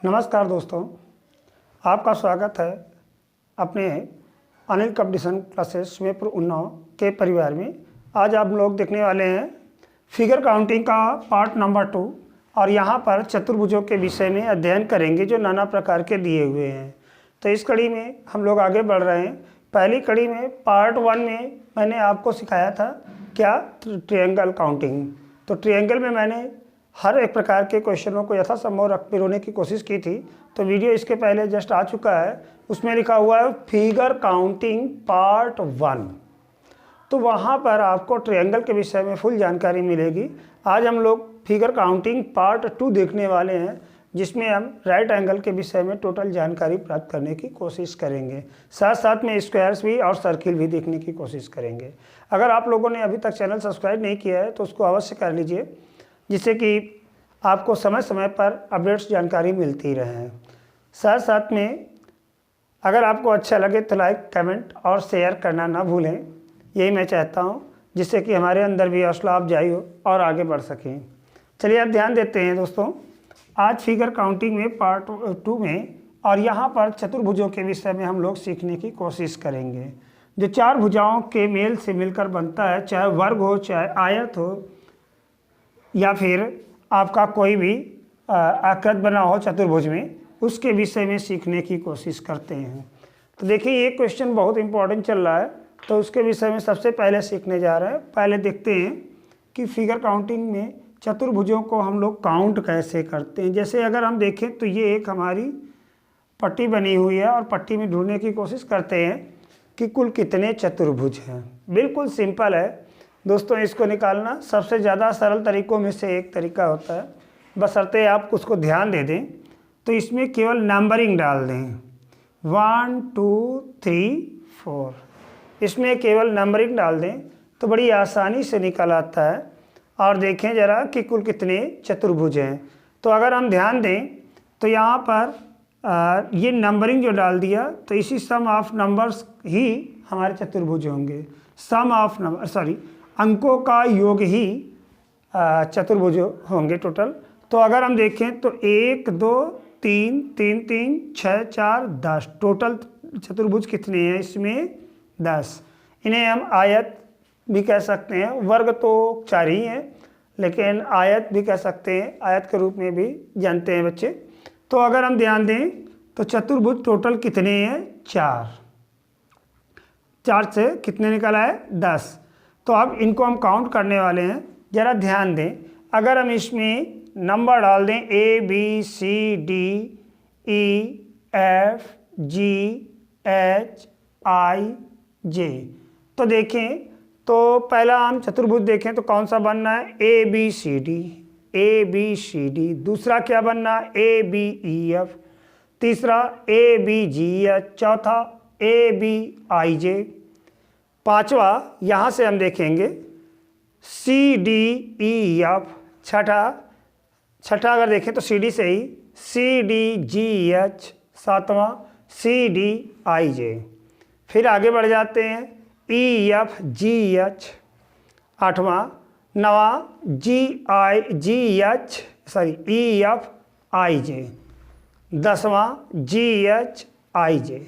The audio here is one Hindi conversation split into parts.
नमस्कार दोस्तों, आपका स्वागत है अपने अनिल कंपटीशन क्लासेस सुमेरपुर उन्नाव के परिवार में। आज आप लोग देखने वाले हैं फिगर काउंटिंग का पार्ट नंबर 2 और यहाँ पर चतुर्भुजों के विषय में अध्ययन करेंगे जो नाना प्रकार के दिए हुए हैं। तो इस कड़ी में हम लोग आगे बढ़ रहे हैं। पहली कड़ी में पार्ट 1 में मैंने आपको सिखाया था क्या ट्रायंगल काउंटिंग। तो ट्रायंगल में मैंने हर एक प्रकार के क्वेश्चनों को यथासंभव रख पिरोने की कोशिश की थी। तो वीडियो इसके पहले जस्ट आ चुका है, उसमें लिखा हुआ है फिगर काउंटिंग पार्ट 1। तो वहाँ पर आपको ट्रायंगल के विषय में फुल जानकारी मिलेगी। आज हम लोग फिगर काउंटिंग पार्ट 2 देखने वाले हैं, जिसमें हम राइट एंगल के विषय में टोटल जानकारी प्राप्त करने की कोशिश करेंगे। साथ साथ में स्क्वायर्स भी और सर्किल भी देखने की कोशिश करेंगे। अगर आप लोगों ने अभी तक चैनल सब्सक्राइब नहीं किया है तो उसको अवश्य कर लीजिए, जिससे कि आपको समय समय पर अपडेट्स जानकारी मिलती रहे। साथ साथ में अगर आपको अच्छा लगे तो लाइक, कमेंट और शेयर करना ना भूलें। यही मैं चाहता हूं, जिससे कि हमारे अंदर भी हौसला अफजाई हो और आगे बढ़ सकें। चलिए अब ध्यान देते हैं दोस्तों, आज फिगर काउंटिंग में पार्ट 2 में और यहाँ पर चतुर्भुजों के विषय में हम लोग सीखने की कोशिश करेंगे। जो चार भुजाओं के मेल से मिलकर बनता है, चाहे वर्ग हो, चाहे आयत हो, या फिर आपका कोई भी आकृति बना हो चतुर्भुज में, उसके विषय में सीखने की कोशिश करते हैं। तो देखिए ये क्वेश्चन बहुत इंपॉर्टेंट चल रहा है, तो उसके विषय में सबसे पहले सीखने जा रहे हैं। पहले देखते हैं कि फिगर काउंटिंग में चतुर्भुजों को हम लोग काउंट कैसे करते हैं। जैसे अगर हम देखें तो ये एक हमारी पट्टी बनी हुई है और पट्टी में ढूंढने की कोशिश करते हैं कि कुल कितने चतुर्भुज हैं। बिल्कुल सिंपल है दोस्तों, इसको निकालना सबसे ज़्यादा सरल तरीकों में से एक तरीका होता है, बशर्ते आप उसको ध्यान दे दें। तो इसमें केवल नंबरिंग डाल दें 1 2 3 4, इसमें केवल नंबरिंग डाल दें तो बड़ी आसानी से निकल आता है। और देखें ज़रा कि कुल कितने चतुर्भुज हैं। तो अगर हम ध्यान दें तो यहाँ पर ये नंबरिंग जो डाल दिया, तो इसी सम ऑफ नंबर्स ही हमारे चतुर्भुज होंगे। सम ऑफ नंबर अंकों का योग ही चतुर्भुज होंगे टोटल। तो अगर हम देखें तो 1 2 3 3 3 6 4 10 टोटल चतुर्भुज कितने हैं इसमें? 10। इन्हें हम आयत भी कह सकते हैं। वर्ग तो 4 ही हैं, लेकिन आयत भी कह सकते हैं, आयत के रूप में भी जानते हैं बच्चे। तो अगर हम ध्यान दें तो चतुर्भुज टोटल कितने हैं? 4। 4 से कितने निकला है? 10। तो अब इनको हम काउंट करने वाले हैं। ज़रा ध्यान दें, अगर हम इसमें नंबर डाल दें A B C D E F G H I J, तो देखें तो पहला हम चतुर्भुज देखें तो कौन सा बनना है? A B C D, A B C D। दूसरा क्या बनना है? A B E F। तीसरा A B G H। चौथा A B I J। पांचवा यहाँ से हम देखेंगे C D E F। छठा अगर देखें तो C D से ही C D G H। सातवां C D I J। फिर आगे बढ़ जाते हैं E F G H। आठवां नवा E F I J। 10वां G H I J।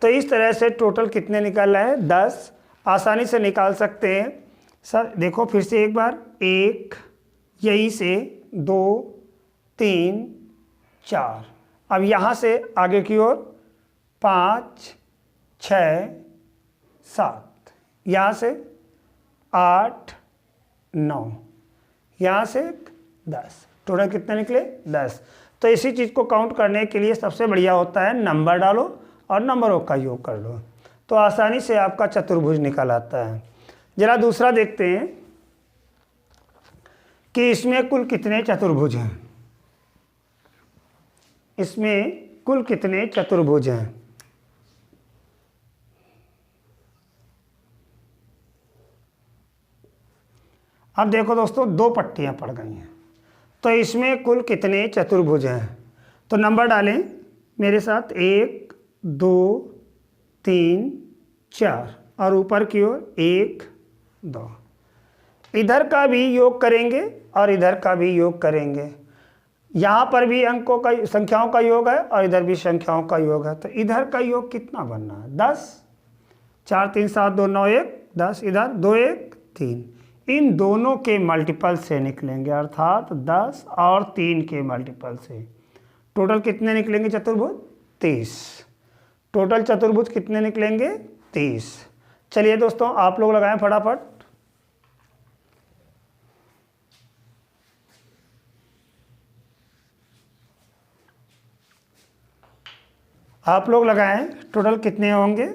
तो इस तरह से टोटल कितने निकल रहे हैं? 10। आसानी से निकाल सकते हैं। सर देखो फिर से एक बार, 1, यहीं से 2 3 4, अब यहाँ से आगे की ओर 5 6 7, यहाँ से 8 9, यहाँ से 10, टोटल कितने निकले? 10। तो इसी चीज़ को काउंट करने के लिए सबसे बढ़िया होता है नंबर डालो और नंबरों का योग कर लो, तो आसानी से आपका चतुर्भुज निकल आता है। जरा दूसरा देखते हैं कि इसमें कुल कितने चतुर्भुज हैं। इसमें कुल कितने चतुर्भुज हैं? अब देखो दोस्तों, 2 पट्टियां पड़ गई हैं, तो इसमें कुल कितने चतुर्भुज हैं? तो नंबर डालें मेरे साथ, 1 2 3 4 और ऊपर की ओर 1 2। इधर का भी योग करेंगे और इधर का भी योग करेंगे। यहाँ पर भी अंकों का संख्याओं का योग है और इधर भी संख्याओं का योग है, तो इधर का योग कितना बनना है 10, 4 3 7 2 9 1 10, इधर 2 1 3, इन दोनों के मल्टीपल से निकलेंगे, अर्थात 10 और 3 के मल्टीपल से टोटल कितने निकलेंगे चतुर्भुज 30। टोटल चतुर्भुज कितने निकलेंगे 30। चलिए दोस्तों आप लोग लगाएं फटाफट। आप लोग लगाएं टोटल कितने होंगे।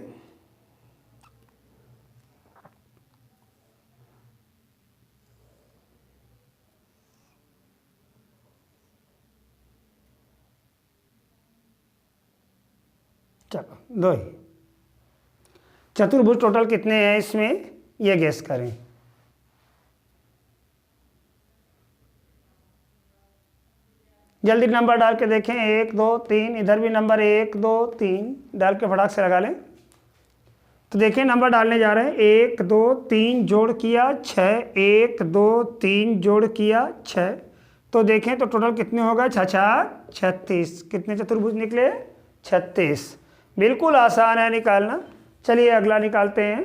चलो 2 ही। चतुर्भुज टोटल कितने हैं इसमें ये गेस करें। जल्दी नंबर डाल के देखें 1 2 3, इधर भी नंबर 1 2 3 डाल के फटाक से लगा लें। तो देखिए नंबर डालने जा रहे हैं 1 2 3 जोड़ किया 6, 1 2 3 जोड़ किया 6, तो देखें तो टोटल कितने हो गए 6 4 36। कितने चतुर्भुज निकले 36। बिल्कुल आसान है निकालना। चलिए अगला निकालते हैं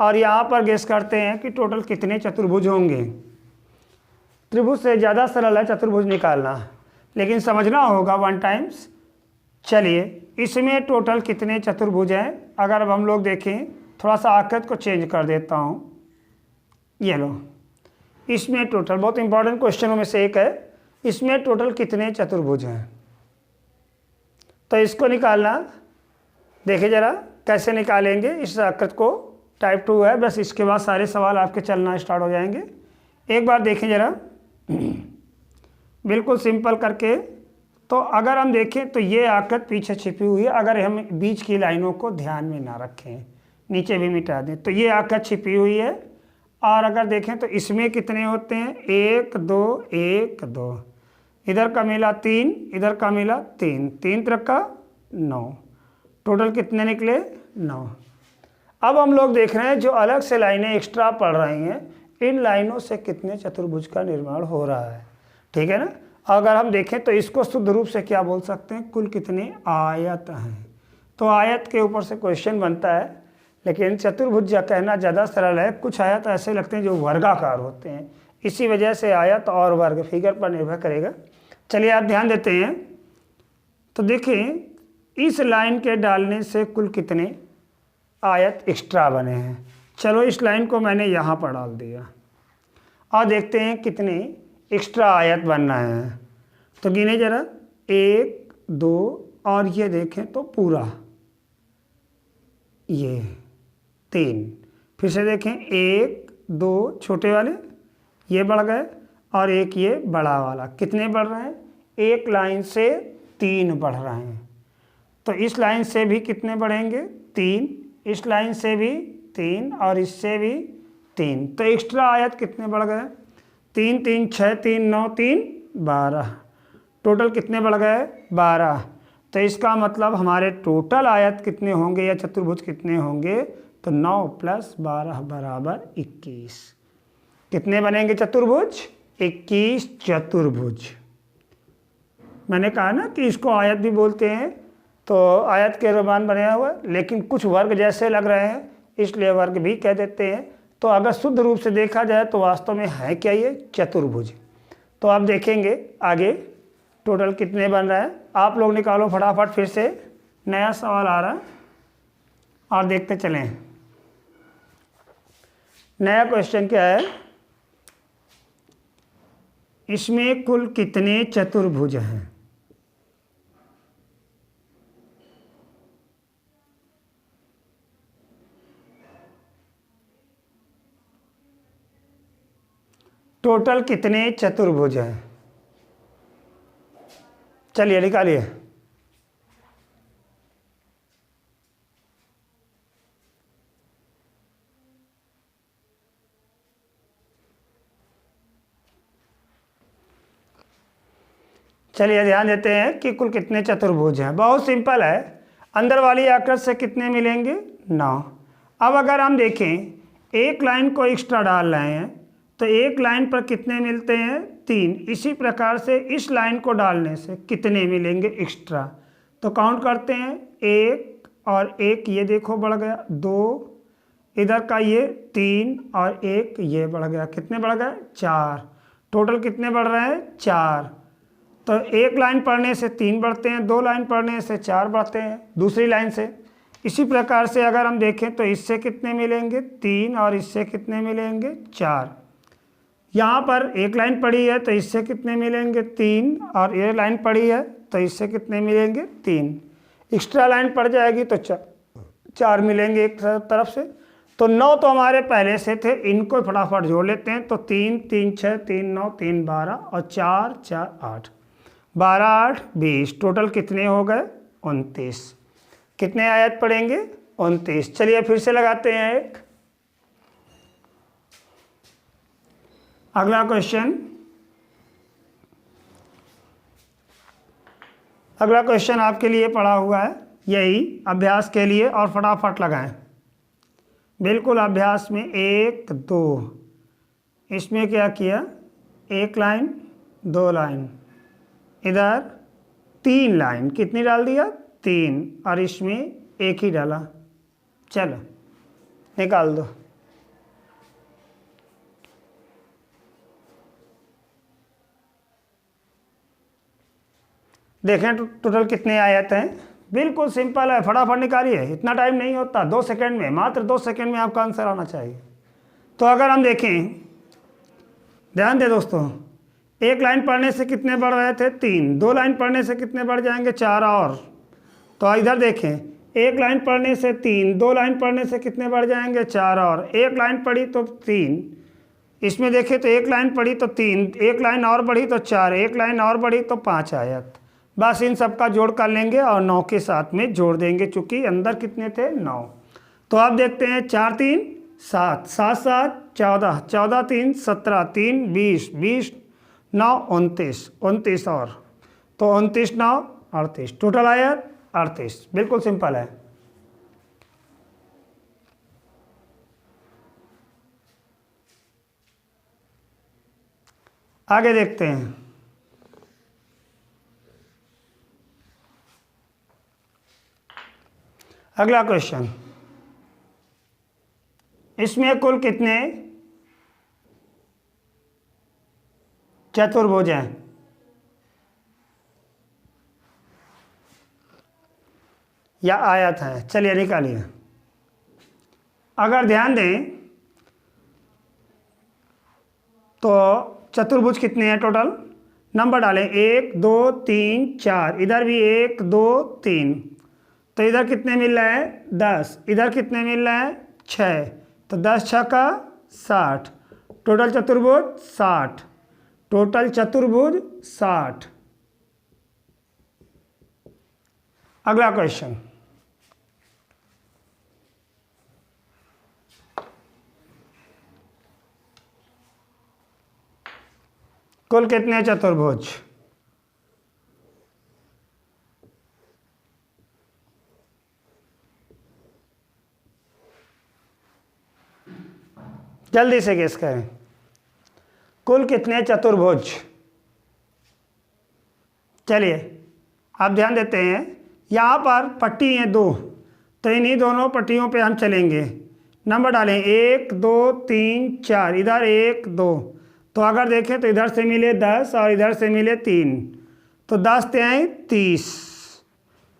और यहाँ पर गेस करते हैं कि टोटल कितने चतुर्भुज होंगे। त्रिभुज से ज़्यादा सरल है चतुर्भुज निकालना, लेकिन समझना होगा 1 टाइम्स। चलिए इसमें टोटल कितने चतुर्भुज हैं। अगर अब हम लोग देखें, थोड़ा सा आकृति को चेंज कर देता हूँ, ये लो। इसमें टोटल बहुत इंपॉर्टेंट क्वेश्चनों में से एक है, इसमें टोटल कितने चतुर्भुज हैं। तो इसको निकालना देखिए ज़रा कैसे निकालेंगे इस आकृति को। टाइप 2 है, बस इसके बाद सारे सवाल आपके चलना स्टार्ट हो जाएंगे। एक बार देखें ज़रा बिल्कुल सिंपल करके। तो अगर हम देखें तो ये आकृति पीछे छिपी हुई है, अगर हम बीच की लाइनों को ध्यान में ना रखें, नीचे भी मिटा दें, तो ये आकृति छिपी हुई है। और अगर देखें तो इसमें कितने होते हैं 1 2 1 2, इधर का मिला 3, इधर का मिला 3, 3 त्रिक का 9, टोटल कितने निकले 9। अब हम लोग देख रहे हैं जो अलग से लाइनें एक्स्ट्रा पड़ रही हैं, इन लाइनों से कितने चतुर्भुज का निर्माण हो रहा है, ठीक है ना। अगर हम देखें तो इसको शुद्ध रूप से क्या बोल सकते हैं, कुल कितने आयत हैं। तो आयत के ऊपर से क्वेश्चन बनता है, लेकिन चतुर्भुज कहना ज़्यादा सरल है। कुछ आयत ऐसे लगते हैं जो वर्गाकार होते हैं, इसी वजह से आयत और वर्ग फिगर पर निर्भर करेगा। चलिए आप ध्यान देते हैं तो देखिए इस लाइन के डालने से कुल कितने आयत एक्स्ट्रा बने हैं। चलो इस लाइन को मैंने यहाँ पर डाल दिया और देखते हैं कितने एक्स्ट्रा आयत बनना है। तो गिने जरा 1 2 और ये देखें तो पूरा ये 3, फिर से देखें 1 2 छोटे वाले ये बढ़ गए और एक ये बड़ा वाला, कितने बढ़ रहे हैं, एक लाइन से 3 बढ़ रहे हैं। तो इस लाइन से भी कितने बढ़ेंगे 3, इस लाइन से भी 3 और इससे भी 3, तो एक्स्ट्रा आयत कितने बढ़ गए 3 3 6 3 9 3 12, टोटल कितने बढ़ गए 12। तो इसका मतलब हमारे टोटल आयत कितने होंगे या चतुर्भुज कितने होंगे, तो 9 + 12 बराबर 21। कितने बनेंगे चतुर्भुज 21 चतुर्भुज। मैंने कहा ना कि इसको आयत भी बोलते हैं, तो आयत के रूपान बनाया हुआ, लेकिन कुछ वर्ग जैसे लग रहे हैं इसलिए वर्ग भी कह देते हैं। तो अगर शुद्ध रूप से देखा जाए तो वास्तव में है क्या ये चतुर्भुज। तो आप देखेंगे आगे टोटल कितने बन रहा है। आप लोग निकालो फटाफट, फिर से नया सवाल आ रहा है और देखते चलें। नया क्वेश्चन क्या है, इसमें कुल कितने चतुर्भुज हैं। टोटल कितने चतुर्भुज हैं, चलिए निकालिए। चलिए ध्यान देते हैं कि कुल कितने चतुर्भुज हैं। बहुत सिंपल है, अंदर वाली आकृति से कितने मिलेंगे 9। अब अगर हम देखें एक लाइन को एक्स्ट्रा डाल रहे हैं तो एक लाइन पर कितने मिलते हैं 3। इसी प्रकार से इस लाइन को डालने से कितने मिलेंगे एक्स्ट्रा? तो काउंट करते हैं, 1 और 1 ये देखो बढ़ गया, 2 इधर का ये 3 और 1 ये बढ़ गया, कितने बढ़ गए? 4। टोटल कितने बढ़ रहे हैं? 4। तो एक लाइन पढ़ने से 3 बढ़ते हैं, 2 लाइन पढ़ने से 4 बढ़ते हैं दूसरी लाइन से। इसी प्रकार से अगर हम देखें तो इससे कितने मिलेंगे? 3 और इससे कितने मिलेंगे? 4। यहाँ पर एक लाइन पड़ी है तो इससे कितने मिलेंगे? 3 और ये लाइन पड़ी है तो इससे कितने मिलेंगे? 3। एक्स्ट्रा लाइन पड़ जाएगी तो 4 मिलेंगे एक तरफ से। तो 9 तो हमारे पहले से थे, इनको फटाफट जोड़ लेते हैं। तो 3 3 6 3 9 3 12 और 4 4 8, 12 8 20। टोटल कितने हो गए? 29। कितने आयत पढ़ेंगे? 29। चलिए फिर से लगाते हैं एक अगला क्वेश्चन। अगला क्वेश्चन आपके लिए पड़ा हुआ है, यही अभ्यास के लिए, और फटाफट लगाएं। बिल्कुल अभ्यास में 1 2, इसमें क्या किया? 1 लाइन 2 लाइन, इधर 3 लाइन, कितनी डाल दिया? 3, और इसमें 1 ही डाला। चलो निकाल दो। देखें टोटल कितने आयत हैं। बिल्कुल सिंपल है, फटाफट निकालिए, इतना टाइम नहीं होता, 2 सेकंड में, मात्र 2 सेकंड में आपका आंसर आना चाहिए। तो अगर हम देखें, ध्यान दें दोस्तों, 1 लाइन पढ़ने से कितने बढ़ रहे थे? 3। 2 लाइन पढ़ने से कितने बढ़ जाएंगे? 4 और। तो इधर देखें, 1 लाइन पढ़ने से 3, 2 लाइन पढ़ने से कितने बढ़ जाएंगे? 4 और। 1 लाइन पढ़ी तो 3, इसमें देखें तो 1 लाइन पढ़ी तो 3, 1 लाइन और बढ़ी तो 4, 1 लाइन और बढ़ी तो 5 आयत। बस इन सब का जोड़ कर लेंगे और 9 के साथ में जोड़ देंगे, चूंकि अंदर कितने थे? 9। तो आप देखते हैं, 4 3 7, 7 7 14, 14 3 17, 3 20, 20 9 29, 29 और। तो 29 9 38, टोटल आयत 38। बिल्कुल सिंपल है। आगे देखते हैं। अगला क्वेश्चन, इसमें कुल कितने चतुर्भुज हैं? या आयत है? चलिए निकालिए। अगर ध्यान दें तो चतुर्भुज कितने हैं टोटल? नंबर डालें, 1 2 3 4, इधर भी 1 2 3, तो इधर कितने मिल रहे हैं? 10। इधर कितने मिल रहे हैं? 6। तो 10 6 का 60। टोटल चतुर्भुज 60। टोटल चतुर्भुज 60। अगला क्वेश्चन, कुल कितने चतुर्भुज? जल्दी से गेस करें, कुल कितने चतुर्भुज? चलिए आप ध्यान देते हैं, यहाँ पर पट्टी हैं 2, तो इन्हीं दोनों पट्टियों पे हम चलेंगे। नंबर डालें, 1 2 3 4, इधर 1 2, तो अगर देखें तो इधर से मिले 10 और इधर से मिले 3, तो 10 3 30,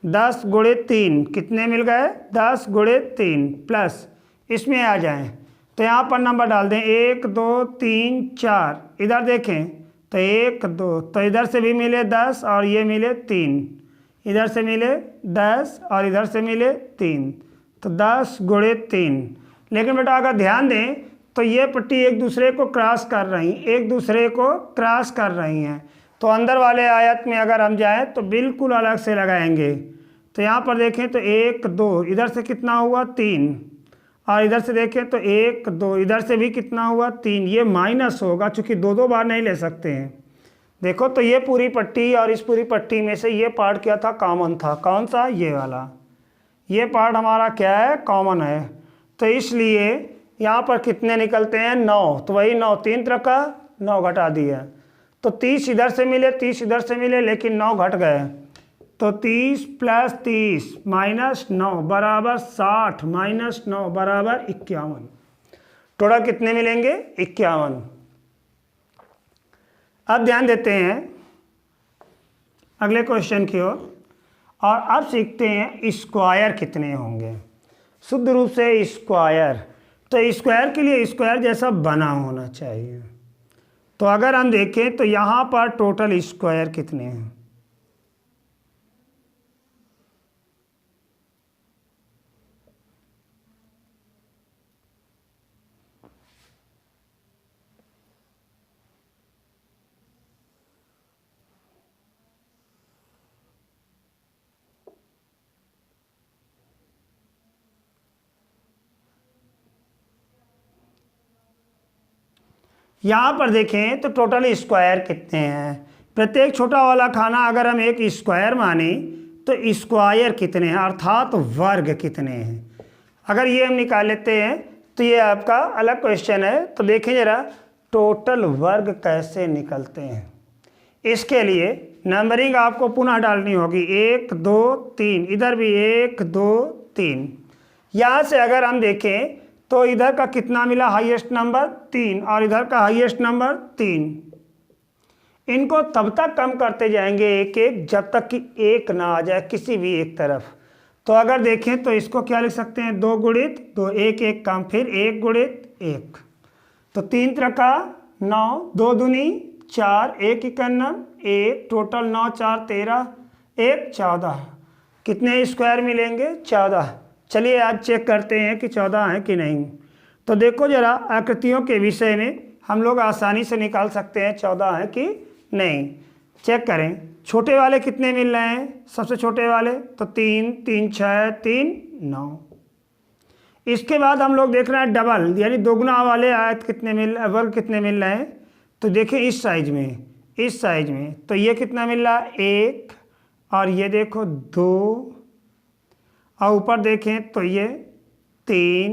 10 गुणे 3 कितने मिल गए? 10 गुणे 3 प्लस इसमें आ जाएं तो यहाँ पर नंबर डाल दें, 1 2 3 4, इधर देखें तो 1 2, तो इधर से भी मिले 10 और ये मिले 3, इधर से मिले 10 और इधर से मिले 3, तो 10 गुणे 3। लेकिन बेटा अगर ध्यान दें तो ये पट्टी एक दूसरे को क्रॉस कर रही, एक दूसरे को क्रॉस कर रही हैं, तो अंदर वाले आयत में अगर हम जाएं तो बिल्कुल अलग से लगाएंगे। तो यहाँ पर देखें तो 1 2, इधर से कितना हुआ? 3, और इधर से देखें तो 1 2, इधर से भी कितना हुआ? 3। ये माइनस होगा चूँकि 2 बार नहीं ले सकते हैं। देखो तो ये पूरी पट्टी और इस पूरी पट्टी में से ये पार्ट क्या था? कॉमन था। कौन सा? ये वाला। ये पार्ट हमारा क्या है? कॉमन है। तो इसलिए यहाँ पर कितने निकलते हैं? 9। तो वही 9, 3 तरह का 9 घटा दिया, तो 30 इधर से मिले, 30 इधर से मिले, लेकिन 9 घट गए। तो 30 + 30 - 9 बराबर 60 - 9 बराबर 51। टोटल कितने मिलेंगे? 51। अब ध्यान देते हैं अगले क्वेश्चन की ओर, और अब सीखते हैं स्क्वायर कितने होंगे। शुद्ध रूप से स्क्वायर, तो स्क्वायर के लिए स्क्वायर जैसा बना होना चाहिए। तो अगर हम देखें तो यहाँ पर टोटल स्क्वायर कितने हैं? यहाँ पर देखें तो टोटल स्क्वायर कितने हैं। प्रत्येक छोटा वाला खाना अगर हम एक स्क्वायर माने तो स्क्वायर कितने हैं, अर्थात वर्ग कितने हैं। अगर ये हम निकाल लेते हैं तो ये आपका अलग क्वेश्चन है। तो देखें जरा टोटल वर्ग कैसे निकलते हैं। इसके लिए नंबरिंग आपको पुनः डालनी होगी, 1 2 3, इधर भी 1 2 3। यहाँ से अगर हम देखें तो इधर का कितना मिला, हाईएस्ट नंबर 3, और इधर का हाईएस्ट नंबर 3। इनको तब तक कम करते जाएंगे एक एक जब तक कि 1 ना आ जाए किसी भी एक तरफ। तो अगर देखें तो इसको क्या लिख सकते हैं, 2 × 2, 1 1 कम, फिर 1 × 1। तो 3 त्रिका 9, 2 दूनी 4, 1 51, 1, टोटल 9 4 13, 1 14। कितने स्क्वायर मिलेंगे? 14। चलिए आज चेक करते हैं कि 14 है कि नहीं। तो देखो जरा आकृतियों के विषय में हम लोग आसानी से निकाल सकते हैं 14 है कि नहीं। चेक करें छोटे वाले कितने मिल रहे हैं, सबसे छोटे वाले तो 3 3 6 3 9। इसके बाद हम लोग देख रहे हैं डबल यानी दोगुना वाले आयत कितने वर्ग कितने मिल रहे हैं। तो देखें इस साइज में, इस साइज में तो ये कितना मिल रहा है, 1, और ये देखो 2, और ऊपर देखें तो ये 3,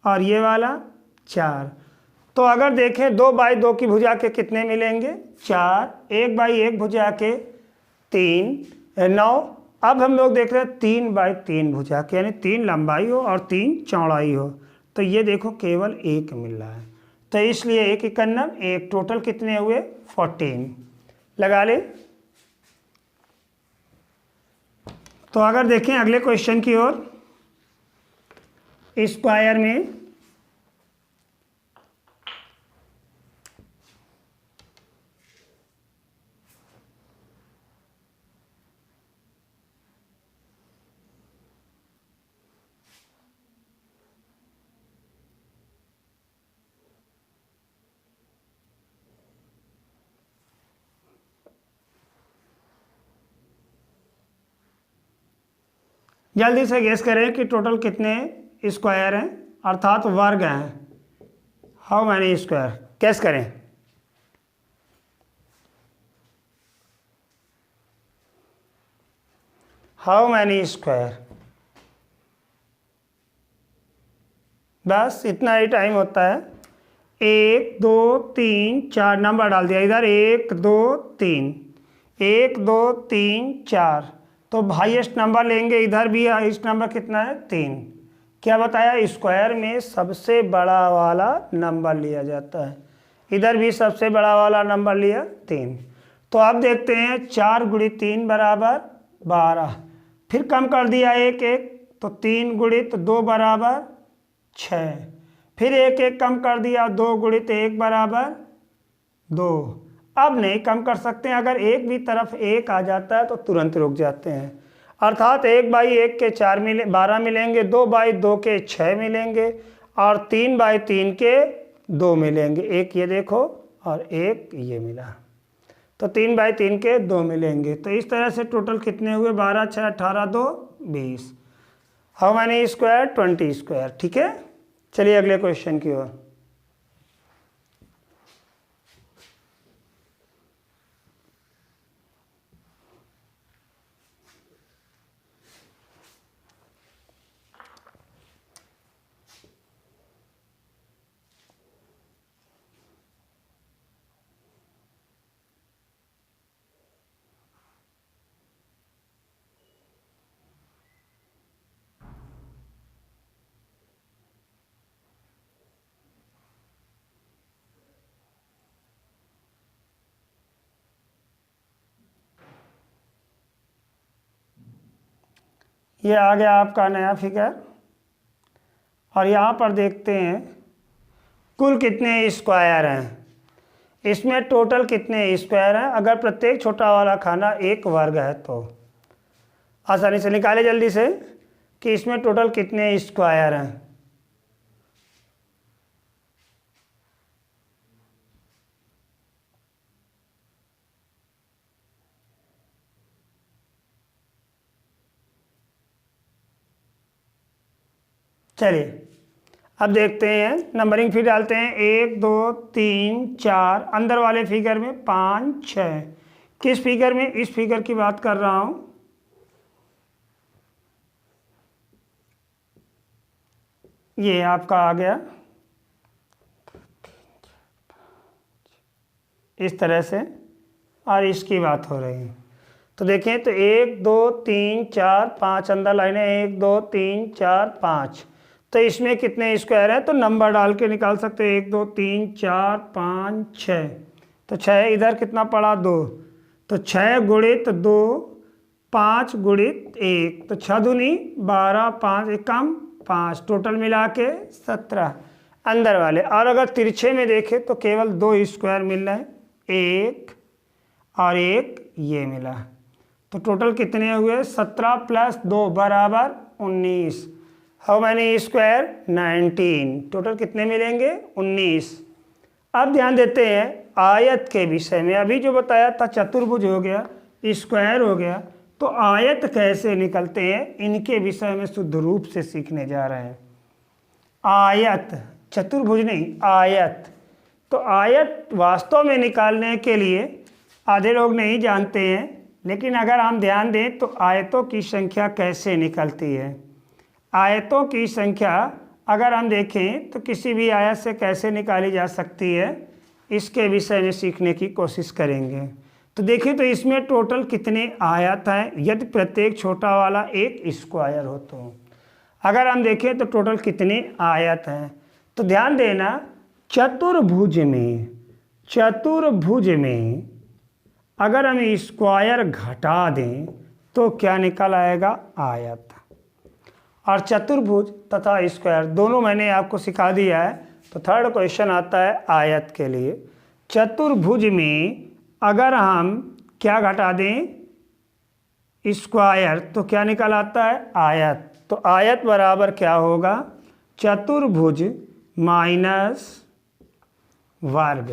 और ये वाला 4। तो अगर देखें 2/2 की भुजा के कितने मिलेंगे, 4, 1/1 भुजा के 3 9। अब हम लोग देख रहे हैं 3/3 भुजा के, यानी 3 लंबाई हो और 3 चौड़ाई हो। तो ये देखो केवल 1 मिल रहा है। तो इसलिए 1 51, 1, टोटल कितने हुए, 14 लगा ले। तो अगर देखें अगले क्वेश्चन की ओर, स्क्वायर में जल्दी से गेस करें कि टोटल कितने स्क्वायर हैं, अर्थात वर्ग हैं। हाउ मैनी स्क्वायर, गेस करें। हाउ मैनी स्क्वायर, बस इतना ही टाइम होता है। 1 2 3 4 नंबर डाल दिया इधर, 1 2 3, 1 2 3 4। तो हाईएस्ट नंबर लेंगे, इधर भी हाईएस्ट नंबर कितना है, 3। क्या बताया, स्क्वायर में सबसे बड़ा वाला नंबर लिया जाता है। इधर भी सबसे बड़ा वाला नंबर लिया 3। तो अब देखते हैं 4 × 3 बराबर 12, फिर कम कर दिया 1 1, तो 3 × 2 बराबर 6, फिर 1 1 कम कर दिया, 2 × 1 बराबर 2। अब नहीं कम कर सकते हैं, अगर एक भी तरफ 1 आ जाता है तो तुरंत रुक जाते हैं। अर्थात 1/1 के 12 मिलेंगे, 2/2 के 6 मिलेंगे, और 3/3 के 2 मिलेंगे। एक ये देखो और एक ये मिला, तो 3/3 के 2 मिलेंगे। तो इस तरह से टोटल कितने हुए, 12 6 18 2 20। How many square, 20 square. ठीक है, चलिए अगले क्वेश्चन की ओर। ये आ गया आपका नया फिगर। और यहाँ पर देखते हैं कुल कितने स्क्वायर हैं, इसमें टोटल कितने स्क्वायर हैं। अगर प्रत्येक छोटा वाला खाना एक वर्ग है तो आसानी से निकाले जल्दी से कि इसमें टोटल कितने स्क्वायर हैं। चलिए अब देखते हैं, नंबरिंग फिर डालते हैं 1 2 3 4, अंदर वाले फिगर में 5 6। किस फिगर में, इस फिगर की बात कर रहा हूँ। ये आपका आ गया इस तरह से, और इसकी बात हो रही है। तो देखें तो 1 2 3 4 5 अंदर लाइनें 1 2 3 4 5। तो इसमें कितने स्क्वायर हैं, तो नंबर डाल के निकाल सकते हैं 1 2 3 4 5 6। तो 6 इधर कितना पड़ा 2, तो 6 गुणित 2 5 गुणित 1, तो 6 दूनी 12 5 1 कम 5, टोटल मिला के 17 अंदर वाले। और अगर तिरछे में देखें तो केवल 2 स्क्वायर मिल रहे हैं, 1 और 1 ये मिला। तो टोटल कितने हुए, 17 + 2 बराबर 19। How many square, 19। टोटल कितने मिलेंगे, 19। अब ध्यान देते हैं आयत के विषय में। अभी जो बताया था चतुर्भुज हो गया, स्क्वायर हो गया, तो आयत कैसे निकलते हैं, इनके विषय में शुद्ध रूप से सीखने जा रहे हैं। आयत, चतुर्भुज नहीं, आयत। तो आयत वास्तव में निकालने के लिए आधे लोग नहीं जानते हैं, लेकिन अगर हम ध्यान दें तो आयतों की संख्या कैसे निकलती है। आयतों की संख्या अगर हम देखें तो किसी भी आयत से कैसे निकाली जा सकती है, इसके विषय में सीखने की कोशिश करेंगे। तो देखिए तो इसमें टोटल कितने आयत हैं, यदि प्रत्येक छोटा वाला एक स्क्वायर हो तो। अगर हम देखें तो टोटल कितने आयत हैं, तो ध्यान देना चतुर्भुज में अगर हम स्क्वायर घटा दें तो क्या निकल आएगा, आयत। और चतुर्भुज तथा स्क्वायर दोनों मैंने आपको सिखा दिया है। तो थर्ड क्वेश्चन आता है आयत के लिए। चतुर्भुज में अगर हम क्या घटा दें, स्क्वायर, तो क्या निकल आता है, आयत। तो आयत बराबर क्या होगा, चतुर्भुज माइनस वर्ग।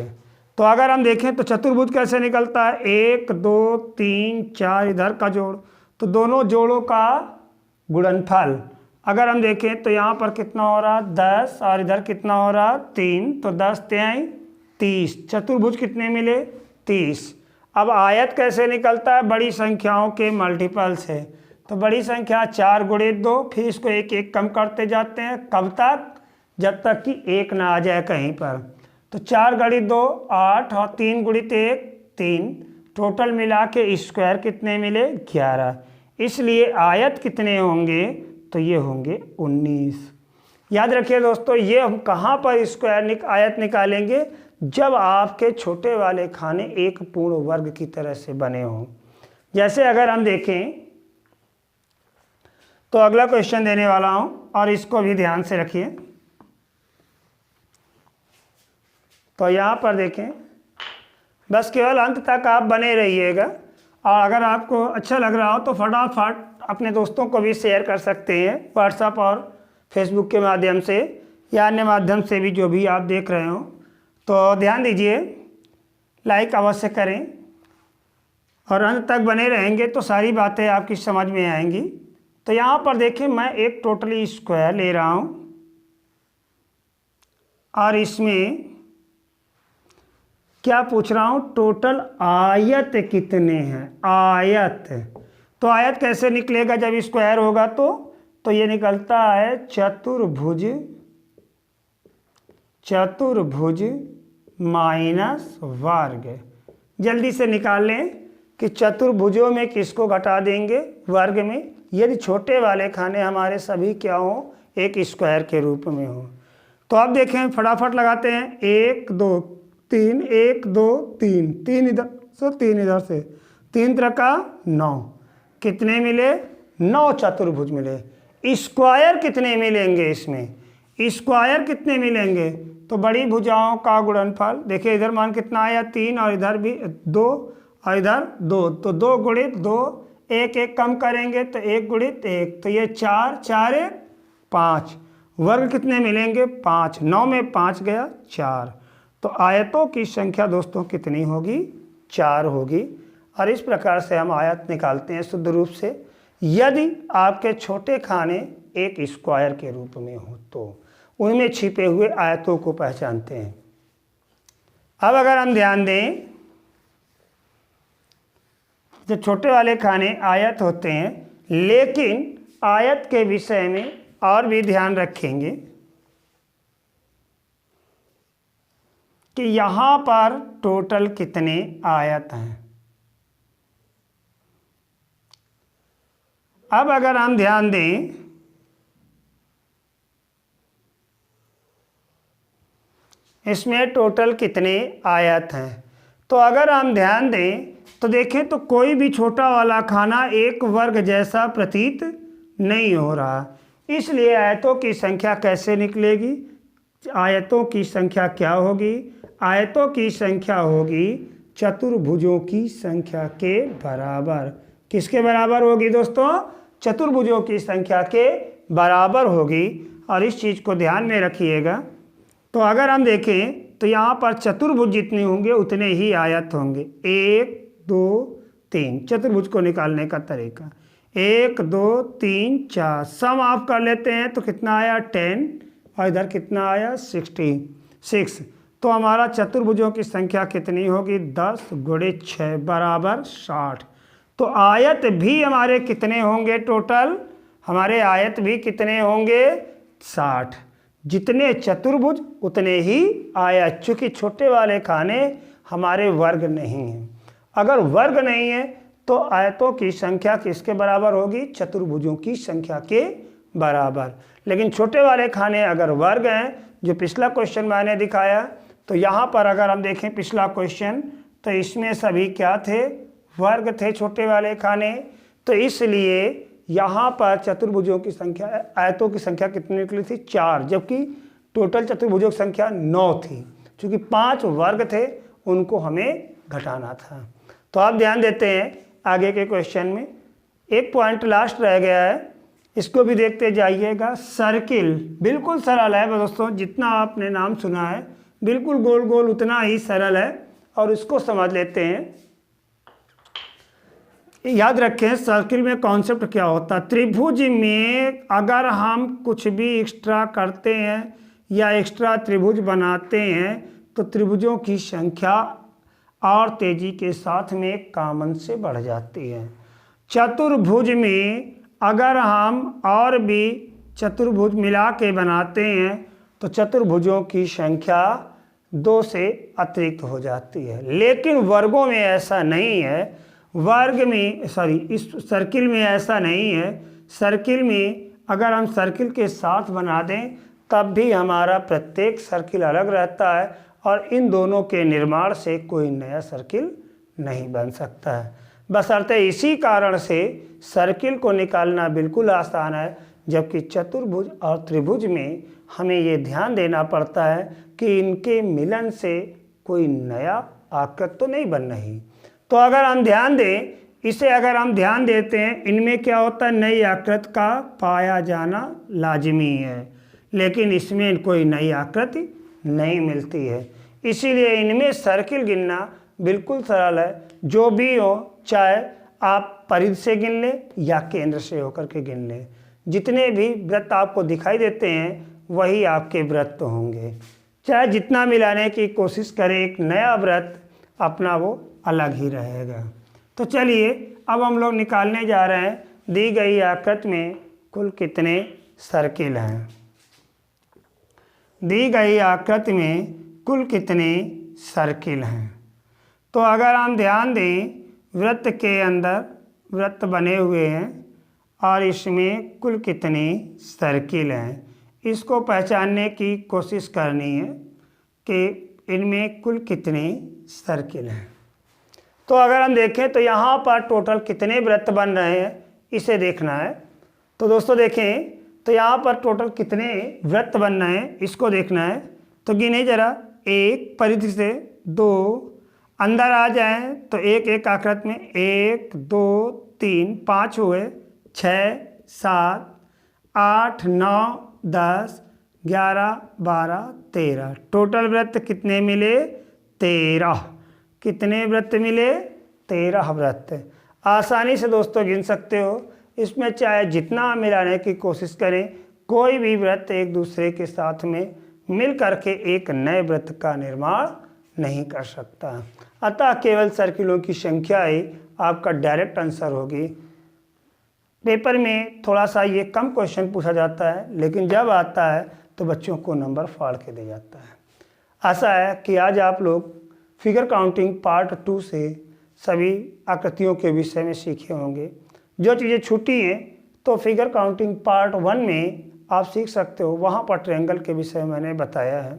तो अगर हम देखें तो चतुर्भुज कैसे निकलता है, 1 2 3 4 इधर का जोड़, तो दोनों जोड़ों का गुणनफल। अगर हम देखें तो यहाँ पर कितना हो रहा 10 और इधर कितना हो रहा 3, तो 10 3 30। चतुर्भुज कितने मिले, 30। अब आयत कैसे निकलता है, बड़ी संख्याओं के मल्टीपल से। तो बड़ी संख्या 4 गुणित 2, फिर इसको एक एक कम करते जाते हैं, कब तक, जब तक कि 1 ना आ जाए कहीं पर। तो 4 गुणित 2 8 और 3 गुणित 1 3, टोटल मिला के स्क्वायर कितने मिले, 11। इसलिए आयत कितने होंगे, तो ये होंगे 19। याद रखिए दोस्तों, ये हम कहाँ पर स्क्वायर आयत निकालेंगे, जब आपके छोटे वाले खाने एक पूर्ण वर्ग की तरह से बने हों। जैसे अगर हम देखें तो अगला क्वेश्चन देने वाला हूँ, और इसको भी ध्यान से रखिए। तो यहाँ पर देखें, बस केवल अंत तक आप बने रहिएगा, और अगर आपको अच्छा लग रहा हो तो फटाफट अपने दोस्तों को भी शेयर कर सकते हैं, व्हाट्सएप और फेसबुक के माध्यम से या अन्य माध्यम से भी, जो भी आप देख रहे हो। तो ध्यान दीजिए, लाइक अवश्य करें, और अंत तक बने रहेंगे तो सारी बातें आपकी समझ में आएंगी। तो यहाँ पर देखें, मैं एक टोटली स्क्वायर ले रहा हूँ, और इसमें क्या पूछ रहा हूँ, टोटल आयत कितने हैं, आयत। तो आयत कैसे निकलेगा जब स्क्वायर होगा, तो ये निकलता है चतुर्भुज माइनस वर्ग। जल्दी से निकाल लें कि चतुर्भुजों में किसको घटा देंगे, वर्ग में, यदि छोटे वाले खाने हमारे सभी क्या हो, एक स्क्वायर के रूप में हो। तो अब देखें, फटाफट लगाते हैं, 1 2 3 1 2 3, 3 इधर से 3 इधर से, 3 3 का 9, कितने मिले, 9 चतुर्भुज मिले। स्क्वायर कितने मिलेंगे इसमें, स्क्वायर कितने मिलेंगे, तो बड़ी भुजाओं का गुणनफल, देखिए इधर मान कितना आया 3 और इधर भी 2 और इधर 2, तो 2 गुणित 2, एक एक कम करेंगे तो 1 गुणित 1, तो ये 4, 4 1 5, वर्ग कितने मिलेंगे 5, 9 में 5 गया 4, तो आयतों की संख्या दोस्तों कितनी होगी 4 होगी। और इस प्रकार से हम आयत निकालते हैं शुद्ध रूप से। यदि आपके छोटे खाने एक स्क्वायर के रूप में हो तो उनमें छिपे हुए आयतों को पहचानते हैं। अब अगर हम ध्यान दें, जो छोटे वाले खाने आयत होते हैं, लेकिन आयत के विषय में और भी ध्यान रखेंगे कि यहाँ पर टोटल कितने आयत हैं। अब अगर हम ध्यान दें, इसमें टोटल कितने आयत हैं, तो अगर हम ध्यान दें तो देखें तो कोई भी छोटा वाला खाना एक वर्ग जैसा प्रतीत नहीं हो रहा, इसलिए आयतों की संख्या कैसे निकलेगी, आयतों की संख्या क्या होगी, आयतों की संख्या होगी चतुर्भुजों की संख्या के बराबर। किसके बराबर होगी दोस्तों, चतुर्भुजों की संख्या के बराबर होगी। और इस चीज़ को ध्यान में रखिएगा। तो अगर हम देखें तो यहाँ पर चतुर्भुज जितने होंगे उतने ही आयत होंगे। 1 2 3 चतुर्भुज को निकालने का तरीका, 1 2 3 4 सम आप कर लेते हैं तो कितना आया 10 और इधर कितना आया 66, तो हमारा चतुर्भुजों की संख्या कितनी होगी 10 गुणित 6 बराबर 60। तो आयत भी हमारे कितने होंगे, टोटल हमारे आयत भी कितने होंगे 60। जितने चतुर्भुज उतने ही आयत, चूँकि छोटे वाले खाने हमारे वर्ग नहीं हैं। अगर वर्ग नहीं है तो आयतों की संख्या किसके बराबर होगी, चतुर्भुजों की संख्या के बराबर। लेकिन छोटे वाले खाने अगर वर्ग हैं, जो पिछला क्वेश्चन मैंने दिखाया, तो यहाँ पर अगर हम देखें पिछला क्वेश्चन तो इसमें सभी क्या थे, वर्ग थे छोटे वाले खाने। तो इसलिए यहाँ पर चतुर्भुजों की संख्या, आयतों की संख्या कितनी निकली थी 4, जबकि टोटल चतुर्भुजों की संख्या 9 थी। चूँकि 5 वर्ग थे उनको हमें घटाना था। तो आप ध्यान देते हैं आगे के क्वेश्चन में, एक पॉइंट लास्ट रह गया है, इसको भी देखते जाइएगा। सर्किल बिल्कुल सरल है दोस्तों, जितना आपने नाम सुना है बिल्कुल गोल गोल उतना ही सरल है। और इसको समझ लेते हैं, याद रखें सर्किल में कॉन्सेप्ट क्या होता है। त्रिभुज में अगर हम कुछ भी एक्स्ट्रा करते हैं या एक्स्ट्रा त्रिभुज बनाते हैं तो त्रिभुजों की संख्या और तेजी के साथ में कॉमन से बढ़ जाती है। चतुर्भुज में अगर हम और भी चतुर्भुज मिला के बनाते हैं तो चतुर्भुजों की संख्या 2 से अतिरिक्त हो जाती है। लेकिन वर्गों में ऐसा नहीं है, वर्ग में इस सर्किल में ऐसा नहीं है। सर्किल में अगर हम सर्किल के साथ बना दें तब भी हमारा प्रत्येक सर्किल अलग रहता है और इन दोनों के निर्माण से कोई नया सर्किल नहीं बन सकता है। बशर्ते इसी कारण से सर्किल को निकालना बिल्कुल आसान है, जबकि चतुर्भुज और त्रिभुज में हमें ये ध्यान देना पड़ता है कि इनके मिलन से कोई नया आकृति तो नहीं बन रही। तो अगर हम ध्यान दें, इसे अगर हम ध्यान देते हैं, इनमें क्या होता है, नई आकृति का पाया जाना लाजमी है, लेकिन इसमें कोई नई आकृति नहीं मिलती है। इसीलिए इनमें सर्किल गिनना बिल्कुल सरल है। जो भी हो, चाहे आप परिधि से गिन लें या केंद्र से होकर के गिन लें, जितने भी वृत्त आपको दिखाई देते हैं वही आपके वृत्त होंगे। चाहे जितना मिलाने की कोशिश करें, एक नया वृत्त अपना वो अलग ही रहेगा। तो चलिए अब हम लोग निकालने जा रहे हैं, दी गई आकृति में कुल कितने सर्किल हैं। दी गई आकृति में कुल कितने सर्किल हैं। तो अगर हम ध्यान दें, वृत्त के अंदर वृत्त बने हुए हैं और इसमें कुल कितने सर्किल हैं, इसको पहचानने की कोशिश करनी है कि इनमें कुल कितने सर्किल हैं। तो अगर हम देखें तो यहाँ पर टोटल कितने वृत्त बन रहे हैं, इसे देखना है। तो दोस्तों देखें, तो यहाँ पर टोटल कितने वृत्त बनना है इसको देखना है। तो गिने जरा, 1 परिधि से 2 अंदर आ जाएं तो एक एक आकृति में 1 2 3 5 हुए, 6 7 8 9 10 11 12 13। टोटल वृत्त कितने मिले? 13। कितने वृत्त मिले? 13 वृत्त। आसानी से दोस्तों गिन सकते हो। इसमें चाहे जितना मिलाने की कोशिश करें, कोई भी वृत्त एक दूसरे के साथ में मिल करके एक नए वृत्त का निर्माण नहीं कर सकता। अतः केवल सर्किलों की संख्या ही आपका डायरेक्ट आंसर होगी। पेपर में थोड़ा सा ये कम क्वेश्चन पूछा जाता है, लेकिन जब आता है तो बच्चों को नंबर फाड़ के दे जाता है। आशा है कि आज आप लोग फिगर काउंटिंग पार्ट 2 से सभी आकृतियों के विषय में सीखे होंगे। जो चीज़ें छूटी हैं तो फिगर काउंटिंग पार्ट 1 में आप सीख सकते हो, वहाँ पर ट्रायंगल के विषय में मैंने बताया है।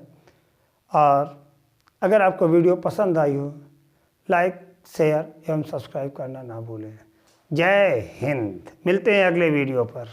और अगर आपको वीडियो पसंद आई हो, लाइक शेयर एवं सब्सक्राइब करना ना भूलें। जय हिंद। मिलते हैं अगले वीडियो पर।